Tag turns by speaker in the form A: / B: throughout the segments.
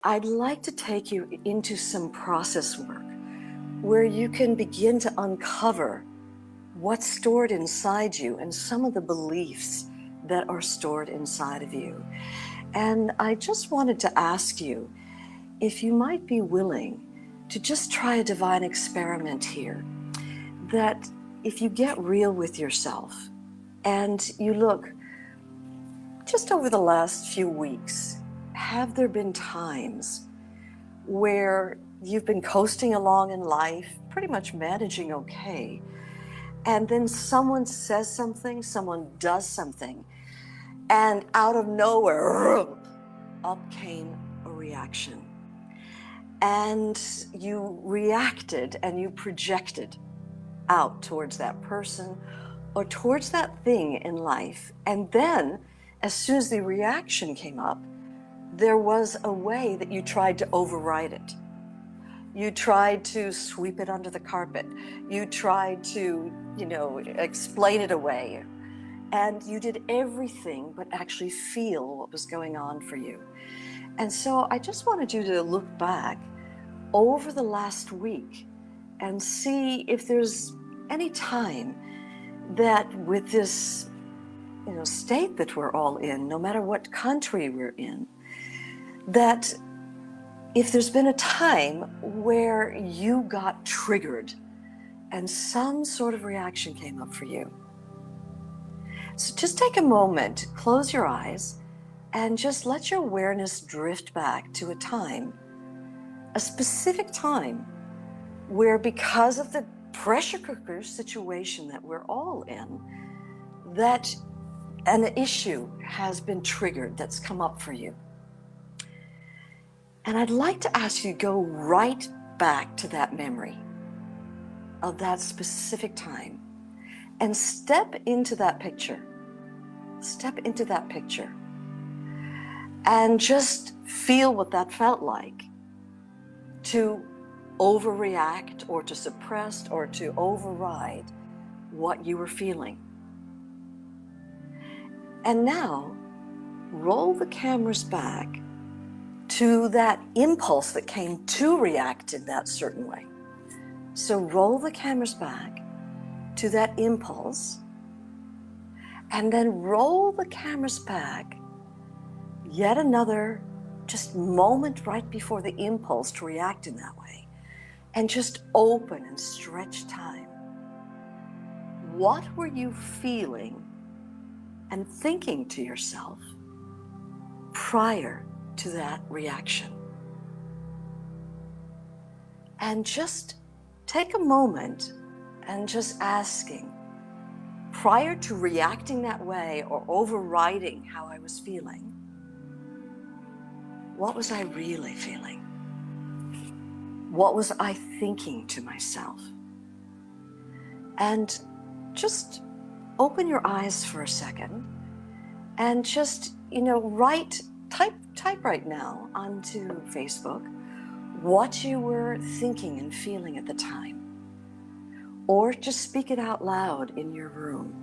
A: I'd like to take you into some process work where you can begin to uncover what's stored inside you and some of the beliefs that are stored inside of you. And I just wanted to ask you if you might be willing to just try a divine experiment here. That if you get real with yourself and you look just over the last few weeks, have there been times where you've been coasting along in life, pretty much managing okay, and then someone says something, someone does something, and out of nowhere, up came a reaction. And you reacted and you projected out towards that person or towards that thing in life. And then, as soon as the reaction came up, there was a way that you tried to override it. You tried to sweep it under the carpet. You tried to, explain it away. And you did everything but actually feel what was going on for you. And so I just wanted you to look back over the last week and see if there's any time that with this, state that we're all in, no matter what country we're in, that if there's been a time where you got triggered and some sort of reaction came up for you. So just take a moment, close your eyes, and just let your awareness drift back to a time, a specific time, where because of the pressure cooker situation that we're all in, that an issue has been triggered that's come up for you. And I'd like to ask you to go right back to that memory of that specific time and step into that picture. Step into that picture and just feel what that felt like to overreact or to suppress or to override what you were feeling. And now roll the cameras back to that impulse that came to react in that certain way. So roll the cameras back to that impulse and then roll the cameras back yet another just moment right before the impulse to react in that way, and just open and stretch time. What were you feeling and thinking to yourself prior to that reaction? And just take a moment and just asking, prior to reacting that way or overriding how I was feeling, what was I really feeling? What was I thinking to myself? And just open your eyes for a second and just, type right now onto Facebook what you were thinking and feeling at the time. Or just speak it out loud in your room.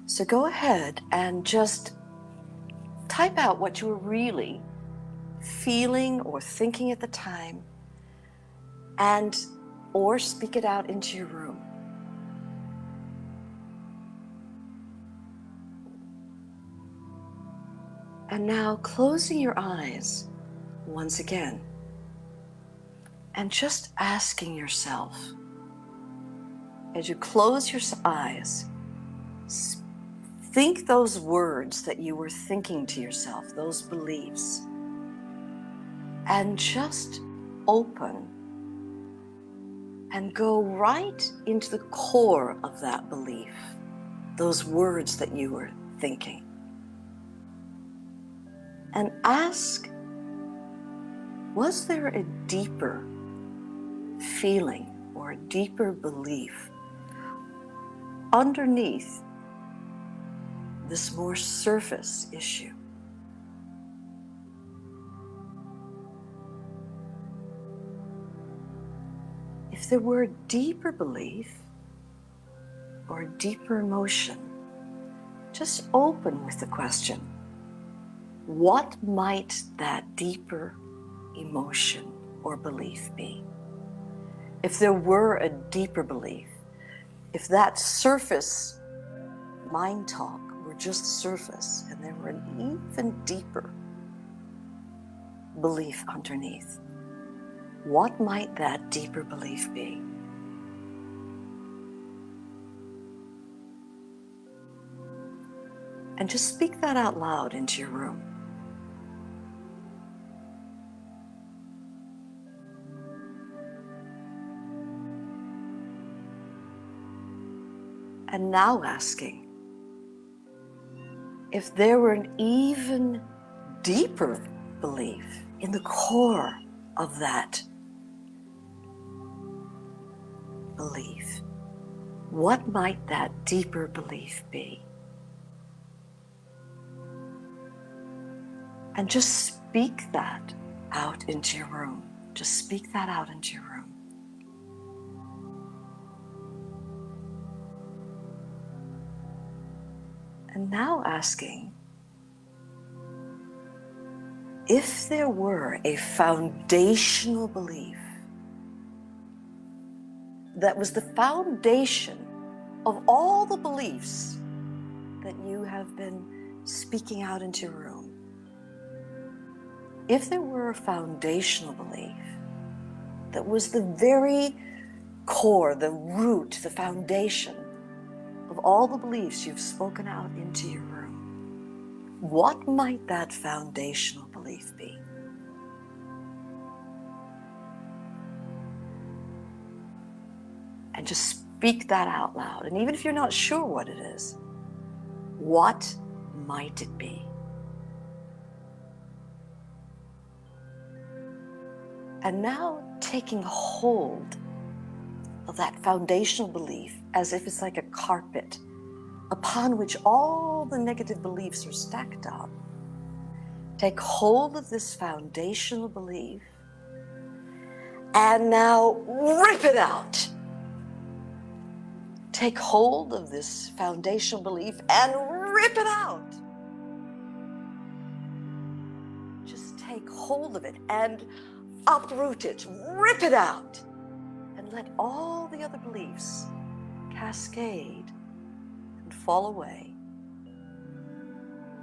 A: So go ahead and just type out what you were really feeling or thinking at the time, or speak it out into your room. And now closing your eyes once again and just asking yourself, as you close your eyes, think those words that you were thinking to yourself, those beliefs, and just open and go right into the core of that belief, those words that you were thinking. And ask, was there a deeper feeling or a deeper belief underneath this more surface issue? If there were a deeper belief or a deeper emotion, just open with the question, what might that deeper emotion or belief be? If there were a deeper belief, if that surface mind talk were just surface and there were an even deeper belief underneath, what might that deeper belief be? And just speak that out loud into your room. And now asking, if there were an even deeper belief in the core of that belief, what might that deeper belief be? And just speak that out into your room. Just speak that out into your room. And now asking, if there were a foundational belief that was the foundation of all the beliefs that you have been speaking out into your room, if there were a foundational belief that was the very core, the root, the foundation of all the beliefs you've spoken out into your room, what might that foundational belief be? And just speak that out loud. And even if you're not sure what it is, what might it be? And now taking hold of that foundational belief as if it's like a carpet upon which all the negative beliefs are stacked up. Take hold of this foundational belief and now rip it out. Take hold of this foundational belief and rip it out. Just take hold of it and uproot it, rip it out, and let all the other beliefs cascade and fall away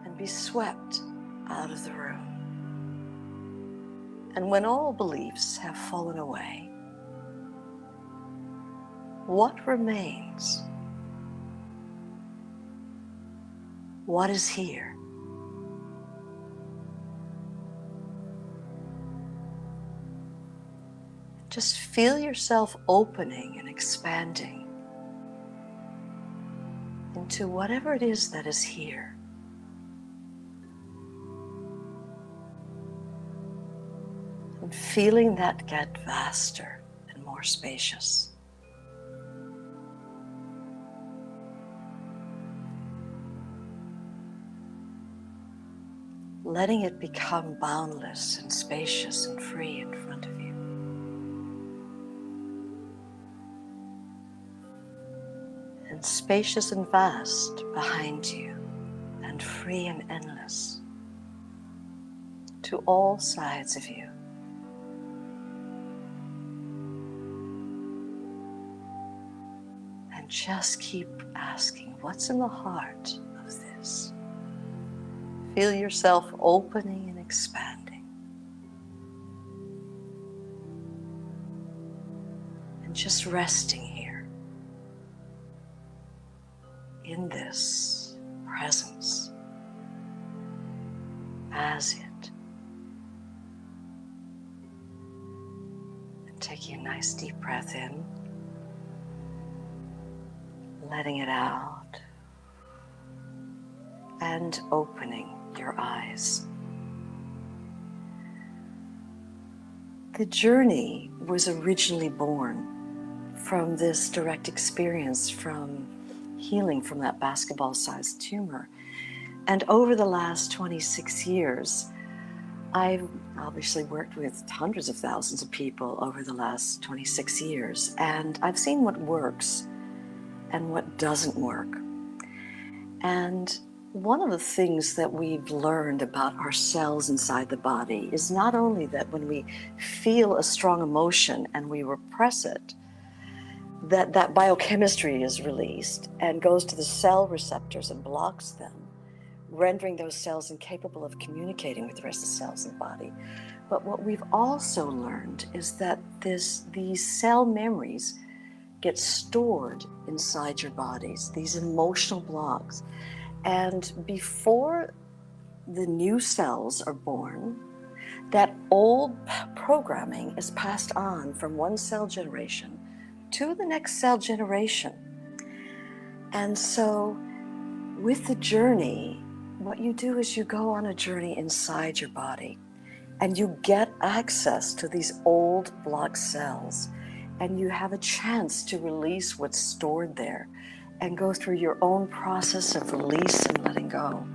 A: and be swept out of the room. And when all beliefs have fallen away, what remains? What is here? Just feel yourself opening and expanding into whatever it is that is here. And feeling that get vaster and more spacious. Letting it become boundless and spacious and free in front of you. And spacious and vast behind you, and free and endless to all sides of you. And just keep asking, what's in the heart of this? Feel yourself opening and expanding. And just resting here in this presence as it. And taking a nice deep breath in, letting it out, and opening your eyes. The journey was originally born from this direct experience from healing from that basketball-sized tumor. And over the last 26 years, I've obviously worked with hundreds of thousands of people over the last 26 years, and I've seen what works and what doesn't work. And one of the things that we've learned about our cells inside the body is not only that when we feel a strong emotion and we repress it, that biochemistry is released and goes to the cell receptors and blocks them, rendering those cells incapable of communicating with the rest of the cells in the body. But what we've also learned is that these cell memories get stored inside your bodies, these emotional blocks. And before the new cells are born, that old programming is passed on from one cell generation to the next cell generation. And so with the journey, what you do is you go on a journey inside your body and you get access to these old block cells, and you have a chance to release what's stored there and go through your own process of release and letting go.